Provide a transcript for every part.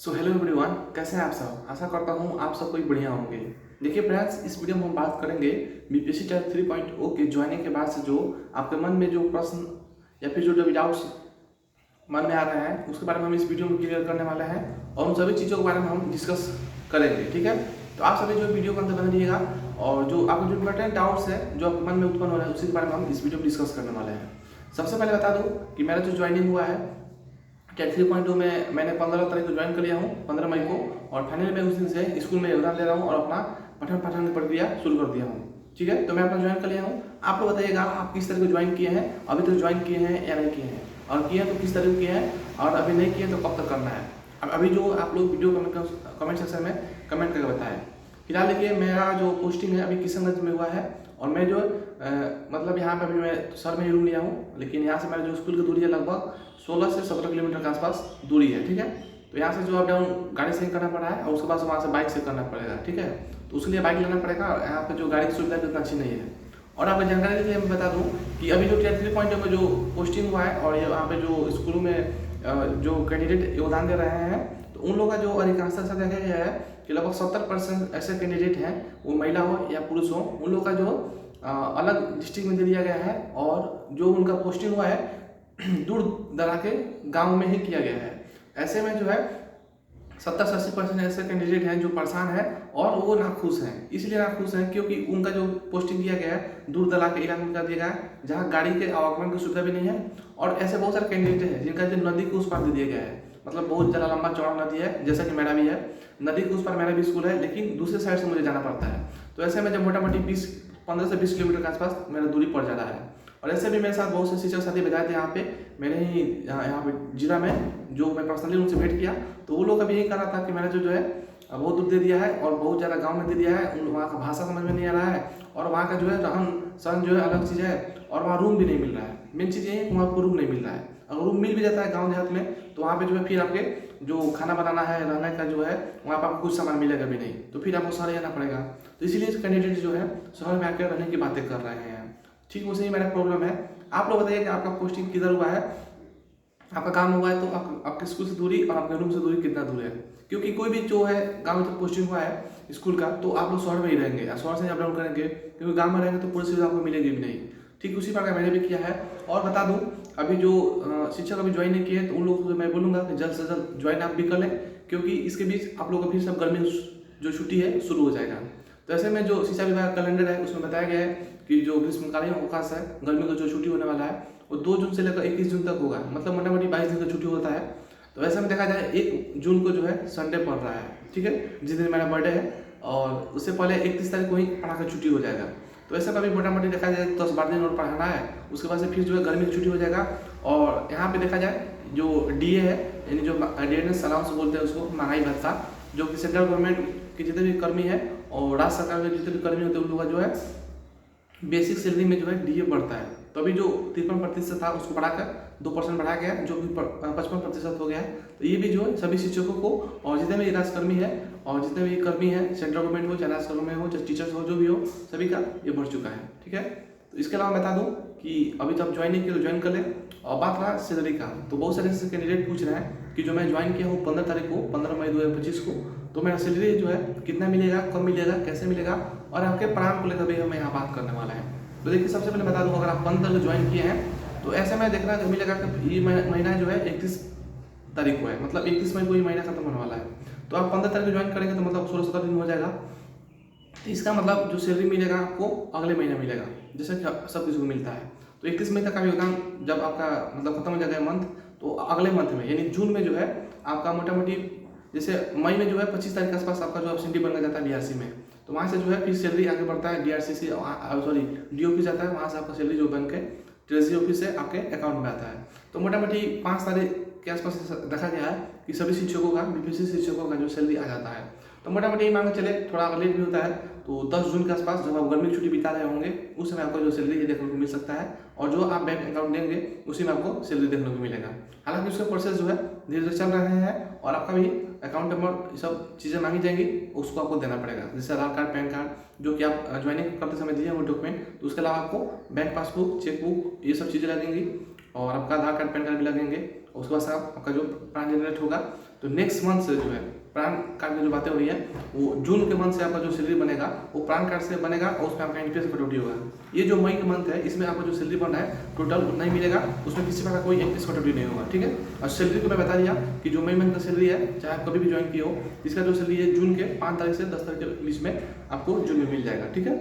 So hello everyone, कैसे हैं आप सब। आशा करता हूँ आप सब कोई बढ़िया होंगे। देखिए फ्रेंड्स, इस वीडियो में हम बात करेंगे बीपीएससी टाइप 3.0 के ज्वाइनिंग के बाद से जो आपके मन में जो प्रश्न या फिर जो डाउट्स मन में आ रहे हैं उसके बारे में हम इस वीडियो में क्लियर करने वाले हैं और उन सभी चीज़ों के बारे में हम डिस्कस करेंगे। ठीक है, तो आप सभी जो वीडियो के अंदर बने रहिएगा और जो आपके जो इंपॉर्टेंट डाउट्स है जो आपके मन में उत्पन्न हो रहे हैं उसी के बारे में हम इस वीडियो में डिस्कस करने वाले हैं। सबसे पहले बता दूँ कि मेरा जो ज्वाइनिंग हुआ है टेट 3.2 में मैंने 15 तारीख को ज्वाइन कर लिया हूँ, 15 मई को, और फाइनली मैं उस दिन से स्कूल में योगदान दे रहा हूँ और अपना पठन पाठन की प्रक्रिया शुरू कर दिया हूँ। ठीक है, तो मैं अपना ज्वाइन कर लिया हूँ। आप लोग बताइएगा आप किस तरह को ज्वाइन किए हैं, अभी तक ज्वाइन किए हैं या नहीं किए हैं, और किए हैं तो किस तरह किए हैं, और अभी नहीं किए तो कब तक करना है। अब अभी जो आप लोग वीडियो कमेंट सेक्शन में कमेंट करके बताएं। फिलहाल देखिए मेरा जो पोस्टिंग है अभी किशनगंज में हुआ है और मैं जो मतलब यहाँ पर अभी मैं सर में ही रूम लिया हूँ, लेकिन यहाँ से मेरा जो स्कूल की दूरी है लगभग 16 से 17 किलोमीटर के आसपास दूरी है। ठीक है, तो यहाँ से जो अप डाउन गाड़ी से ही करना पड़ा है और उसके बाद वहाँ से बाइक से करना पड़ेगा। ठीक है, तो उसके लिए बाइक लेना पड़ेगा और यहाँ पे जो गाड़ी की सुविधा उतना अच्छी नहीं है। और आपको जानकारी के लिए मैं बता दूँ कि अभी जो टेट 3.0 में जो पोस्टिंग हुआ है और यहाँ पे जो स्कूलों में जो कैंडिडेट योगदान दे रहे हैं तो उन लोगों का जो अधिकांश ऐसा देखा गया है कि लगभग 70% ऐसे कैंडिडेट हैं, वो महिला हो या पुरुष हो, उन लोग का जो अलग डिस्ट्रिक्ट में दे दिया गया है और जो उनका पोस्टिंग हुआ है दूर दरा के गांव में ही किया गया है। ऐसे में जो है 70 से 80% ऐसे कैंडिडेट हैं जो परेशान हैं और वो नाखुश हैं। इसलिए नाखुश हैं क्योंकि उनका जो पोस्टिंग दिया गया है दूर दराज के इलाके में कर दिया गया है जहाँ गाड़ी के आवागमन की सुविधा भी नहीं है। और ऐसे बहुत सारे कैंडिडेट हैं जिनका जो नदी के उस पार दे दिया गया है, मतलब बहुत ज़्यादा लंबा चौड़ा नदी है, जैसा कि मेरा भी है, नदी के उस पार मेरा भी स्कूल है, लेकिन दूसरे साइड से मुझे जाना पड़ता है। तो ऐसे में जब मोटा मोटी 15 से 20 किलोमीटर के आसपास मेरा दूरी पड़ जा रहा है। और ऐसे भी मेरे साथ बहुत से शिक्षक साथी बताए थे यहाँ पे मैंने ही यहाँ पे जिला में जो मैं पर्सनली उनसे भेंट किया तो वो लोग अभी यही कह रहा था कि मैंने जो है बहुत दूर दे दिया है और बहुत ज़्यादा गांव में दे दिया है, वहाँ का भाषा समझ में नहीं आ रहा है और वहाँ का जो है रहन सहन जो है अलग चीज़ है और वहाँ रूम भी नहीं मिल रहा है। मेन चीज़ ये है कि वहाँ आपको रूम नहीं मिल रहा है। अगर रूम मिल भी जाता है गाँव देहात में तो वहाँ पे जो है फिर आपके जो खाना बनाना है रहने का जो है वहाँ पर आपको कुछ सामान मिलेगा भी नहीं, तो फिर आपको शहर जाना पड़ेगा। तो इसीलिए कैंडिडेट जो है शहर में आकर रहने की बातें कर रहे हैं। ठीक वैसे ही मेरा प्रॉब्लम है। आप लोग बताइए कि आपका पोस्टिंग किधर हुआ है, आपका काम हुआ है तो आपके स्कूल से दूरी और आपके रूम से दूरी कितना दूर है। क्योंकि कोई भी जो है गांव में तक पोस्टिंग हुआ है स्कूल का तो आप लोग शहर में ही रहेंगे और शहर से अप डाउन करेंगे, क्योंकि गांव में रहेंगे तो पूरी सुविधा आपको मिलेगी भी नहीं। ठीक उसी प्रकार मैंने भी किया है। और बता दूं अभी जो शिक्षक अभी ज्वाइन नहीं किए हैं तो उन लोगों को मैं बोलूँगा कि जल्द से जल्द ज्वाइन आप भी कर लें, क्योंकि इसके बीच आप लोगों का फिर सब गर्मी जो छुट्टी है शुरू हो जाएगा। तो ऐसे में जो शिक्षा विभाग का कैलेंडर है उसमें बताया गया है कि जो ग्रीष्मकालीन अवकाश है गर्मी का जो छुट्टी होने वाला है वो 2 जून से लेकर 21 जून तक होगा, मतलब मोटा मोटी 22 दिन का छुट्टी होता है। तो ऐसे में देखा जाए 1 जून को जो है संडे पड़ रहा है, ठीक है, जिस दिन मेरा बर्थडे है, और उससे पहले 31 तारीख को ही पढ़ाकर छुट्टी हो जाएगा। तो ऐसा कभी मोटा मोटी देखा जाए 10-12 दिन और पढ़ाना है, उसके बाद से फिर जो है गर्मी की छुट्टी हो जाएगा। और यहाँ पे देखा जाए जो DA है यानी जो डियरनेस अलाउंस बोलते हैं उसको, महंगाई भत्ता, जो कि सेंट्रल गवर्नमेंट के जितने भी कर्मी है और राज्य सरकार के जितने भी कर्मी होते हैं उन लोगों का जो है बेसिक सैलरी में जो है DA बढ़ता है। तो अभी जो 53% था उसको बढ़ाकर 2% बढ़ाया गया, जो कि 55% हो गया है। तो ये भी जो है सभी शिक्षकों को और जितने भी राजकर्मी है और जितने भी कर्मी है, सेंट्रल गवर्नमेंट हो चाहे राज्य गवर्नमेंट हो चाहे टीचर्स हो जो भी हो, सभी का ये बढ़ चुका है। ठीक है, तो इसके अलावा बता दूं कि अभी तो आप ज्वाइन नहीं किए तो ज्वाइन कर लें। और बात रहा सैलरी का, तो बहुत सारे ऐसे कैंडिडेट पूछ रहे हैं कि जो मैं ज्वाइन किया हूँ 15 तारीख को, 15 मई 2025 को, तो मेरा सैलरी जो है कितना मिलेगा, कब मिलेगा, कैसे मिलेगा, और आपके प्राण को लेकर भी हमें यहाँ बात करने वाला है। तो देखिए सबसे पहले बता दूं अगर आप 15 तारीख ज्वाइन किए हैं तो ऐसे में देखना मिलेगा कि ये महीना जो है 31 तारीख को है, मतलब 31 मई को ये महीना खत्म होने वाला है। तो आप 15 तारीख को ज्वाइन करेंगे तो मतलब 16-17 दिन हो जाएगा। तो इसका मतलब जो सैलरी मिलेगा आपको अगले महीने मिलेगा, जैसे कि सब किसी को मिलता है। तो 31 मई तक का योगदान जब आपका मतलब खत्म हो जाएगा मंथ, तो अगले मंथ में यानी जून में जो है आपका मोटा मोटी, जैसे मई में जो है 25 तारीख के आसपास आपका जो एब्सेंटी बन जाता है DRC में, तो वहाँ से जो है फिर सैलरी आगे बढ़ता है DRC से, सॉरी DO ऑफिस आता है, वहाँ से आपका सैलरी जो बन के ट्रेजरी ऑफिस से आपके अकाउंट में आता है। तो मोटा मोटी 5 तारीख के आसपास देखा गया है कि सभी शिक्षकों का, BPSC शिक्षकों का जो सैलरी आ जाता है। तो मोटा मोटी मान के चले थोड़ा लेट भी होता है, तो 10 जून के आसपास जब आप गर्मी की छुट्टी बिता रहे होंगे उस समय आपको जो सैलरी देखने को मिल सकता है, और जो आप बैंक अकाउंट देंगे उसी में आपको सैलरी देखने को मिलेगा। हालांकि उसका प्रोसेस जो है धीरे धीरे चल रहे हैं और आपका भी अकाउंट नंबर सब चीज़ें मांगी जाएंगी, उसको आपको देना पड़ेगा, जैसे आधार कार्ड, पैन कार्ड जो कि आप ज्वाइनिंग करते समय दिए वो डॉक्यूमेंट। तो उसके अलावा आपको बैंक पासबुक, चेकबुक, ये सब चीज़ें लगेंगी और आपका आधार कार्ड, पैन कार्ड भी लगेंगे। उसके बाद आपका जो प्लान जनरेट होगा तो नेक्स्ट मंथ से जो है प्राण कार्ड में जो बातें हो रही है वो जून के मंथ से आपका जो सैलरी बनेगा वो प्राण कार्ड से बनेगा और उसमें आपका एनपीएस कटौती होगा। ये जो मई का मंथ है इसमें आपका जो सैलरी बन रहा है टोटल उतना ही मिलेगा, उसमें किसी प्रकार कोई एनपीएस कटौती नहीं होगा, ठीक है। और सैलरी को मैं बता दिया कि जो मई मंथ का सैलरी है चाहे आप कभी भी ज्वाइन किए हो, इसका जो सैलरी है जून के 5 तारीख से 10 तारीख के बीच में आपको जून में मिल जाएगा, ठीक है।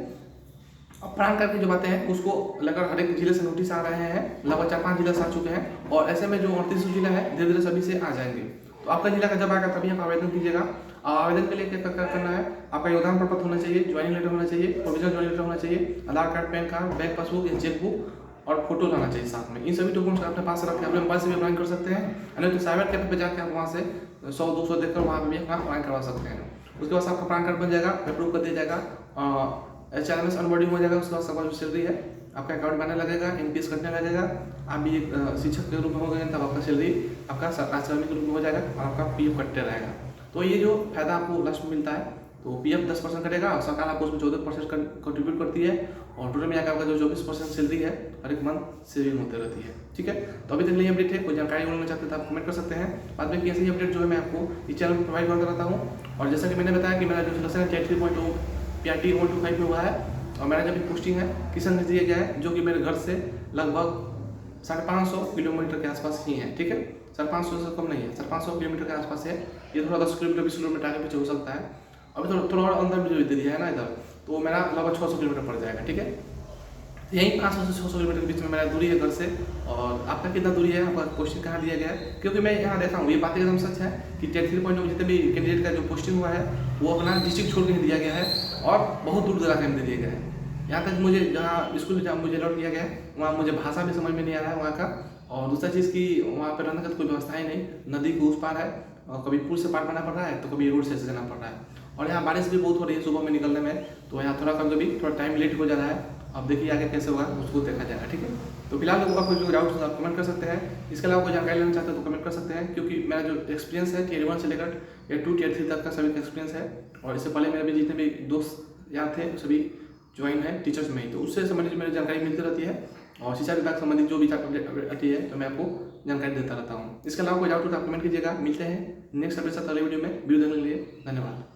अब प्राण कार्ड की जो बातें हैं उसको लेकर हर एक जिले से नोटिस आ रहे हैं, लगभग 4-5 जिले से आ चुके हैं और ऐसे में जो 38 जिला है धीरे धीरे सभी से आ जाएंगे। तो आपका जिला का जब आएगा तभी आप आवेदन कीजिएगा। आवेदन के लिए क्या करना है, आपका योगदान प्रपत्र होना चाहिए, ज्वाइनिंग लेटर होना चाहिए, प्रोविजनल ज्वाइनिंग लेटर होना चाहिए, Aadhaar card, PAN card, bank passbook या चेकबुक और फोटो लाना चाहिए साथ में। इन सभी डॉक्यूमेंट्स अपने पास रख के अपने मोबाइल से भी अप्लाई कर सकते हैं, नहीं तो साइबर कैफे पे जाकर आप वहाँ से 100-200 देखकर वहाँ पे भी अपना अप्लाई करवा सकते हैं। उसके बाद आपका पैन कार्ड बन जाएगा, अप्रूव कर दिया जाएगा, HRMS अनबोर्डिंग हो जाएगा। उसके बाद सबका जो सैलरी है आपका अकाउंट बनने लगेगा, एनपीएस कटने लगेगा, आप भी एक शिक्षक के रूप में हो गए तब आपका सैलरी आपका सरकारी कर्मी के रूप में हो जाएगा और आपका पीएफ कटते रहेगा। तो ये जो फायदा आपको लास्ट में मिलता है, तो पीएफ 10% कटेगा और सरकार आपको उसमें 14% कंट्रीब्यूट करती है और टोटल में आपका जो 24% सैलरी है हर एक मंथ सेविंग होते रहती है, ठीक है। तो अभी तक लिए अपडेट है, कोई जानकारी लेना चाहते हैं तो आप कमेंट कर सकते हैं। बाद में ऐसे ही अपडेट जो है मैं आपको इस चैनल में प्रोवाइड करता रहता हूँ। और जैसा कि मैंने बताया कि मेरा जो सिलेक्शन है टाइप 3.0 PRT 125 में हुआ है और मेरा जब पोस्टिंग है किशनगंज दिया गया है, जो कि मेरे घर से लगभग 550 किलोमीटर के आसपास ही है, ठीक है। 550 से कम नहीं है, 550 किलोमीटर के आसपास है। ये थोड़ा 10 किलोमीटर 20 किलोमीटर आगे पीछे हो सकता है। अभी थोड़ा और अंदर में जो दे दिया है ना इधर, तो मेरा लगभग 600 किलोमीटर पड़ जाएगा, ठीक है। यही 500 से 600 किलोमीटर के बीच में मेरा दूरी है घर से। और आपका कितना दूरी है, आपका पोस्टिंग कहाँ दिया गया है, क्योंकि मैं यहाँ देखा हूँ ये बातें एकदम सच है कि टाइप 3.0 जितने भी कैंडिडेट का जो पोस्टिंग हुआ है वो अपना डिस्ट्रिक्ट छोड़ के दिया गया है और बहुत दूर दराज में दे दिया गया है। यहाँ तक मुझे जहाँ स्कूल जहाँ मुझे अलॉट किया गया है वहाँ मुझे भाषा भी समझ में नहीं आ रहा है वहाँ का, और दूसरा चीज़ कि वहाँ पर रहने का तो कोई व्यवस्था ही नहीं, नदी के उस पार है और कभी पुल से पार करना पड़ रहा है तो कभी रोड से जाना पड़ रहा है। और यहाँ बारिश भी बहुत हो रही है सुबह में निकलने में, तो यहाँ कभी थोड़ा टाइम लेट हो जा रहा है। अब देखिए आगे कैसे होगा उसको देखा जाएगा, ठीक है। तो फिलहाल लोगों का कोई जो डाउट आप कमेंट कर सकते हैं। इसके अलावा कोई जानकारी लेना चाहते हैं तो कमेंट कर सकते हैं, क्योंकि मेरा जो एक्सपीरियंस है Tier 1 से लेकर Tier 2 Tier 3 तक का सभी का एक्सपीरियंस है। और इससे पहले मेरे भी जितने भी दोस्त यहाँ थे सभी ज्वाइन है टीचर्स में ही, तो उससे संबंधित मेरी जानकारी मिलती रहती है और शिक्षा विभाग संबंधित जो भी अपडेट आती है तो मैं आपको जानकारी देता रहता हूँ। इसके अलावा कोई डाउट हो तो आप कमेंट कीजिएगा। मिलते हैं नेक्स्ट अपडेट साथ अगले वीडियो में। वीडियो देखने के लिए धन्यवाद।